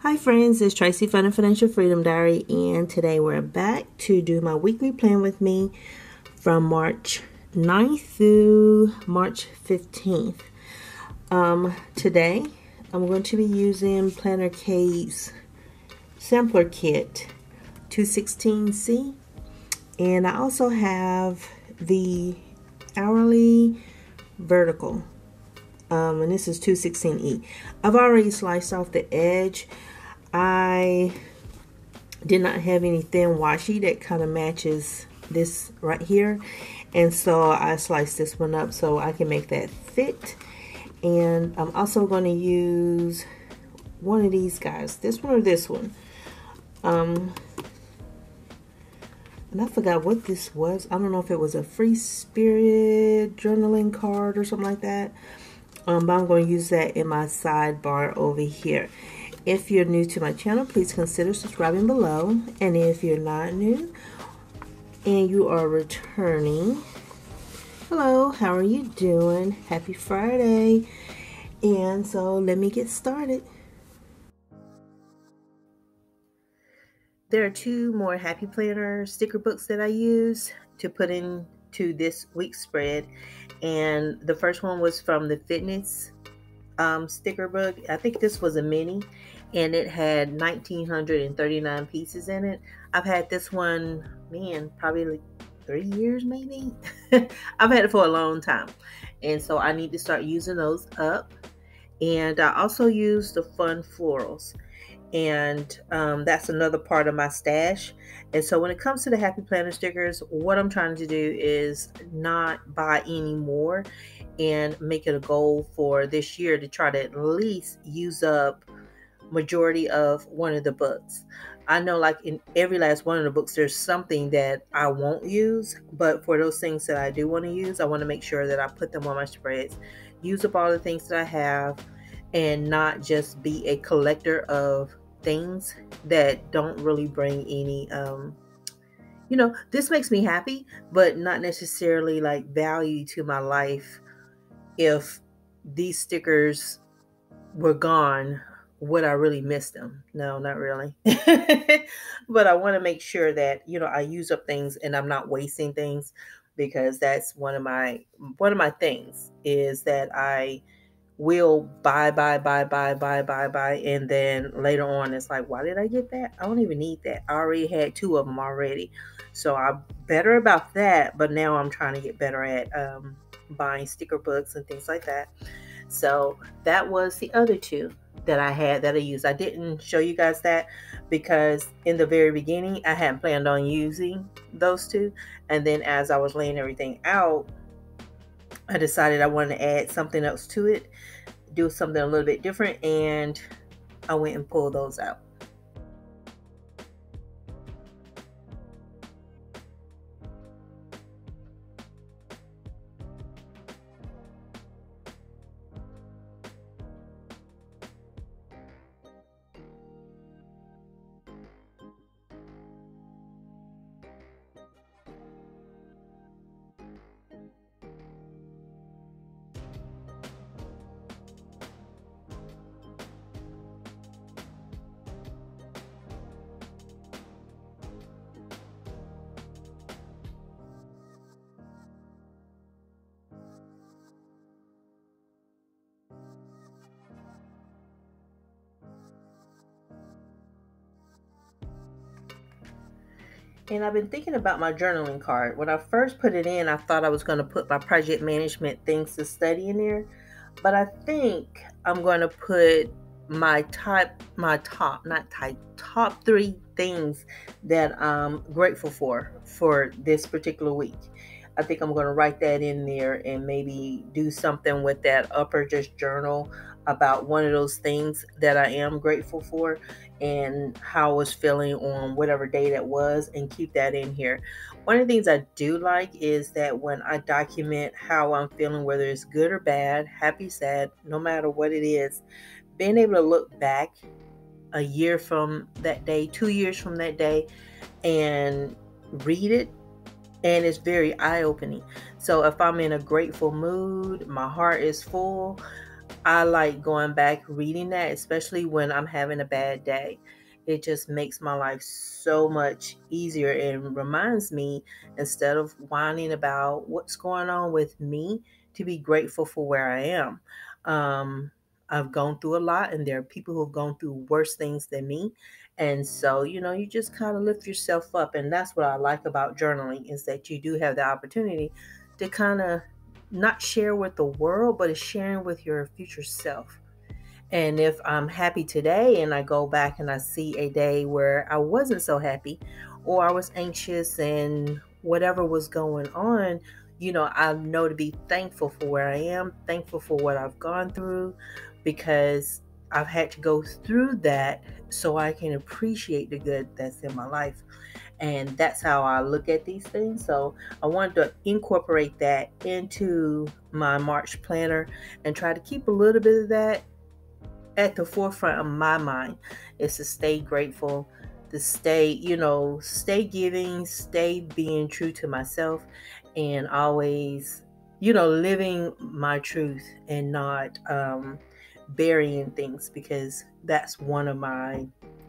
Hi friends, it's Tracy from the Financial Freedom Diary, and today we're back to do my weekly plan with me from March 9th through March 15th. Today I'm going to be using PlannerKate's Sampler Kit 216C, and I also have the hourly vertical, and this is 216E. I've already sliced off the edge. I did not have any thin washi that kind of matches this right here, and so I sliced this one up so I can make that fit. And I'm also going to use one of these guys, this one or this one, and I forgot what this was. I don't know if it was a free spirit journaling card or something like that, but I'm going to use that in my sidebar over here. If you're new to my channel, please consider subscribing below. And if you're not new and you are returning, hello, how are you doing? Happy Friday. And so let me get started. There are two more Happy Planner sticker books that I use to put into this week's spread. And the first one was from the fitness sticker book. I think this was a mini, and it had 1,939 pieces in it. I've had this one, man, probably like 3 years maybe. I've had it for a long time, and so I need to start using those up. And I also use the Fun Florals, and that's another part of my stash. And so when it comes to the Happy Planner stickers, what I'm trying to do is not buy any more and make it a goal for this year to try to at least use up majority of one of the books. I know, like in every last one of the books, there's something that I won't use, but for those things that I do want to use, I want to make sure that I put them on my spreads, use up all the things that I have, and not just be a collector of things that don't really bring any this makes me happy, but not necessarily like value to my life. If these stickers were gone, would I really miss them? No, not really. But I want to make sure that I use up things and I'm not wasting things, because that's one of my things is that I will buy, and then later on it's like, why did I get that? I don't even need that. I already had 2 of them already. So I'm better about that, but now I'm trying to get better at buying sticker books and things like that. So that was the other 2 that I had that I used. I didn't show you guys that because in the very beginning I hadn't planned on using those 2, and then as I was laying everything out, I decided I wanted to add something else to it, do something a little bit different, and I went and pulled those out. And I've been thinking about my journaling card. When I first put it in, I thought I was going to put my project management things to study in there. But I think I'm going to put my top 3 things that I'm grateful for this particular week. I think I'm going to write that in there and maybe do something with that upper just journal about one of those things that I am grateful for and how I was feeling on whatever day that was, and keep that in here. One of the things I do like is that when I document how I'm feeling, whether it's good or bad, happy, sad, no matter what it is, being able to look back a year from that day, 2 years from that day, and read it, and it's very eye-opening. So if I'm in a grateful mood, my heart is full, I like going back reading that, especially when I'm having a bad day. It just makes my life so much easier and reminds me, instead of whining about what's going on with me, to be grateful for where I am. Um, I've gone through a lot, and there are people who have gone through worse things than me. And so, you just kind of lift yourself up. And that's what I like about journaling, is that you do have the opportunity to kind of not share with the world, but is sharing with your future self. And if I'm happy today and I go back and I see a day where I wasn't so happy, or I was anxious and whatever was going on, I know to be thankful for where I am, thankful for what I've gone through, because I've had to go through that so I can appreciate the good that's in my life. And that's how I look at these things. So I wanted to incorporate that into my March planner and try to keep a little bit of that at the forefront of my mind, is to stay grateful, to stay giving, stay being true to myself, and always, living my truth and not burying things, because I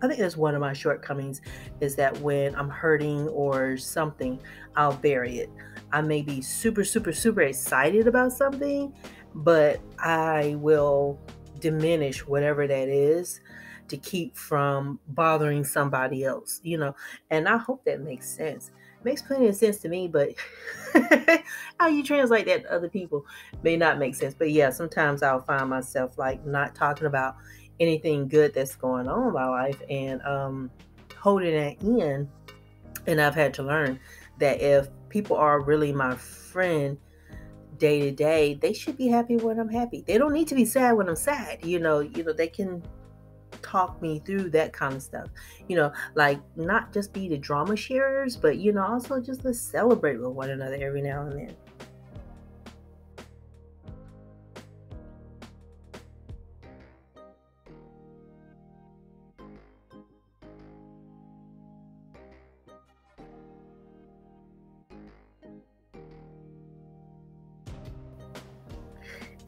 think that's one of my shortcomings, is that when I'm hurting or something, I'll bury it. I may be super, super, super excited about something, but I will diminish whatever that is to keep from bothering somebody else, and I hope that makes sense. Makes plenty of sense to me, but how you translate that to other people may not make sense. But yeah, sometimes I'll find myself like not talking about anything good that's going on in my life, and holding that in. And I've had to learn that if people are really my friend day to day, they should be happy when I'm happy. They don't need to be sad when I'm sad. They can talk me through that kind of stuff. Like, not just be the drama sharers, but also just let's celebrate with one another every now and then.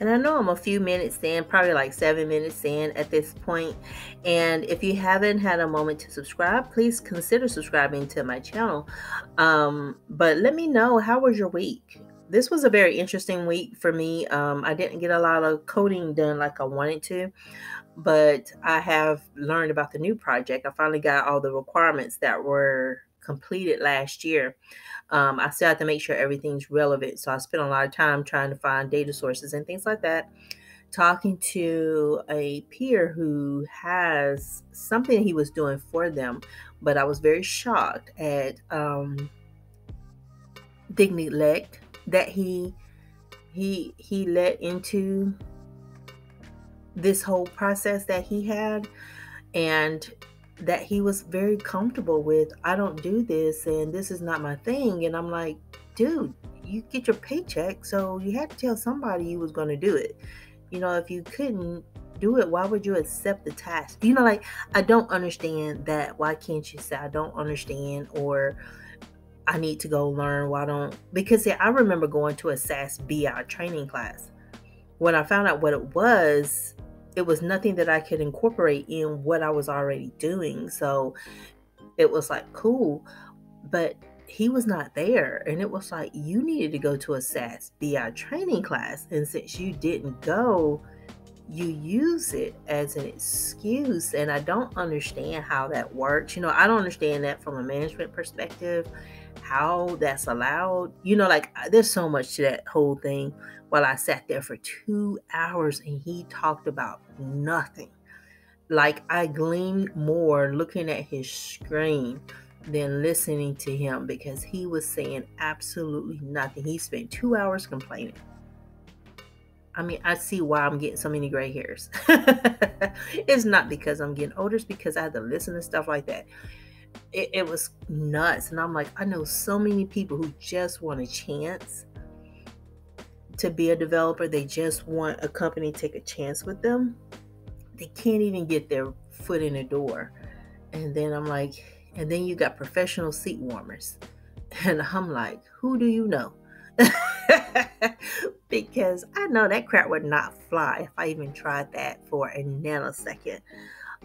And I know I'm a few minutes in, probably like 7 minutes in at this point. And if you haven't had a moment to subscribe, please consider subscribing to my channel. But let me know, how was your week? This was a very interesting week for me. I didn't get a lot of coding done like I wanted to, but I have learned about the new project. I finally got all the requirements that were completed last year. I still have to make sure everything's relevant. So I spent a lot of time trying to find data sources and things like that. Talking to a peer who has something he was doing for them, but I was very shocked at the neglect that he let into this whole process that he had, and that he was very comfortable with, I don't do this and this is not my thing. And I'm like, dude, you get your paycheck, so you had to tell somebody you was going to do it. If you couldn't do it, why would you accept the task? Like, I don't understand that. Why can't you say I don't understand, or I need to go learn? Why don't? Because see, I remember going to a SAS BI training class. When I found out what it was nothing that I could incorporate in what I was already doing. So it was like, cool, but he was not there. And it was like, you needed to go to a SAS BI training class. And since you didn't go, you use it as an excuse. And I don't understand how that works. I don't understand that from a management perspective, how that's allowed. Like, there's so much to that whole thing. While I sat there for 2 hours and he talked about nothing. Like, I gleaned more looking at his screen than listening to him, because he was saying absolutely nothing. He spent 2 hours complaining. I mean, I see why I'm getting so many gray hairs. It's not because I'm getting older, it's because I had to listen to stuff like that. It was nuts. And I'm like, I know so many people who just want a chance to be a developer. They just want a company to take a chance with them. They can't even get their foot in the door. And then I'm like, and then you got professional seat warmers. And I'm like, who do you know? because I know that crap would not fly if I even tried that for a nanosecond.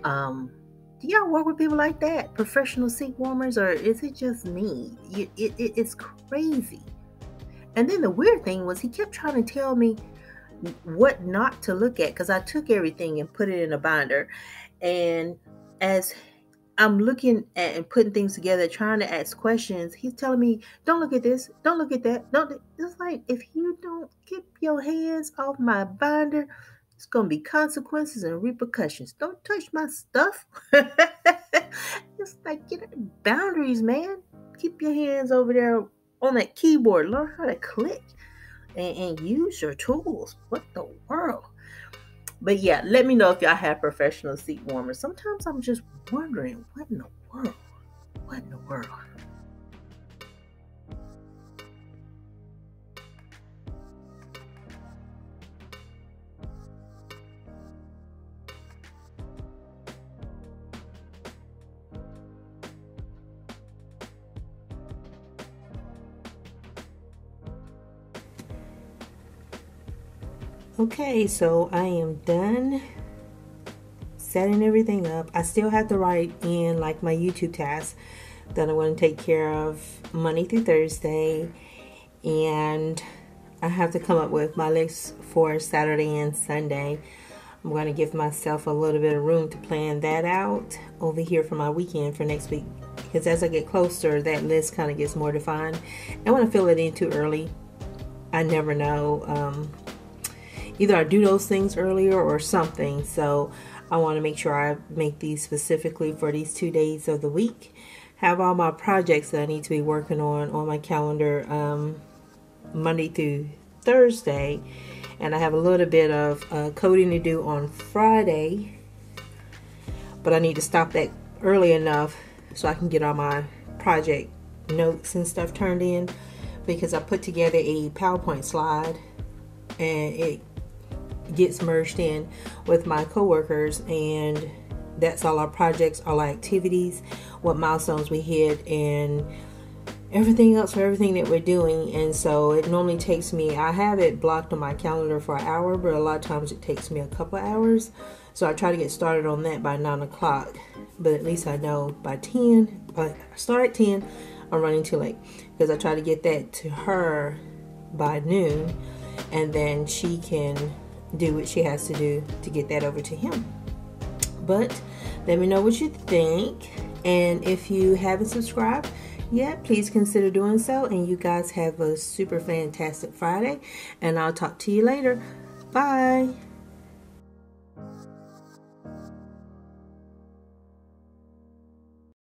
Do y'all work with people like that? Professional seat warmers, or is it just me? It's crazy. And then the weird thing was he kept trying to tell me what not to look at, because I took everything and put it in a binder. And as I'm looking at and putting things together, trying to ask questions, he's telling me, don't look at this, don't look at that. It's like, if you don't keep your hands off my binder, it's going to be consequences and repercussions. Don't touch my stuff. It's like, get boundaries, man. Keep your hands over there on that keyboard. Learn how to click and use your tools. What the world? But yeah, let me know if y'all have professional seat warmers. Sometimes I'm just wondering, what in the world? What in the world? Okay, so I am done setting everything up. I still have to write in like my YouTube tasks that I'm going to take care of Monday through Thursday, and I have to come up with my list for Saturday and Sunday. I'm going to give myself a little bit of room to plan that out over here for my weekend for next week, because as I get closer, that list kind of gets more defined. I don't want to fill it in too early. I never know. Either I do those things earlier or something, so I want to make sure I make these specifically for these 2 days of the week. Have all my projects that I need to be working on my calendar Monday through Thursday, and I have a little bit of coding to do on Friday, but I need to stop that early enough so I can get all my project notes and stuff turned in, because I put together a PowerPoint slide and it gets merged in with my coworkers, and that's all our projects, all our activities, what milestones we hit, and everything else for everything that we're doing. And so it normally takes me, I have it blocked on my calendar for an hour, but a lot of times it takes me a couple of hours. So I try to get started on that by 9 o'clock, but at least I know by 10, I start at 10, I'm running too late, because I try to get that to her by noon, and then she can do what she has to do to get that over to him. But let me know what you think, and if you haven't subscribed yet, please consider doing so. And you guys have a super fantastic Friday, and I'll talk to you later. Bye.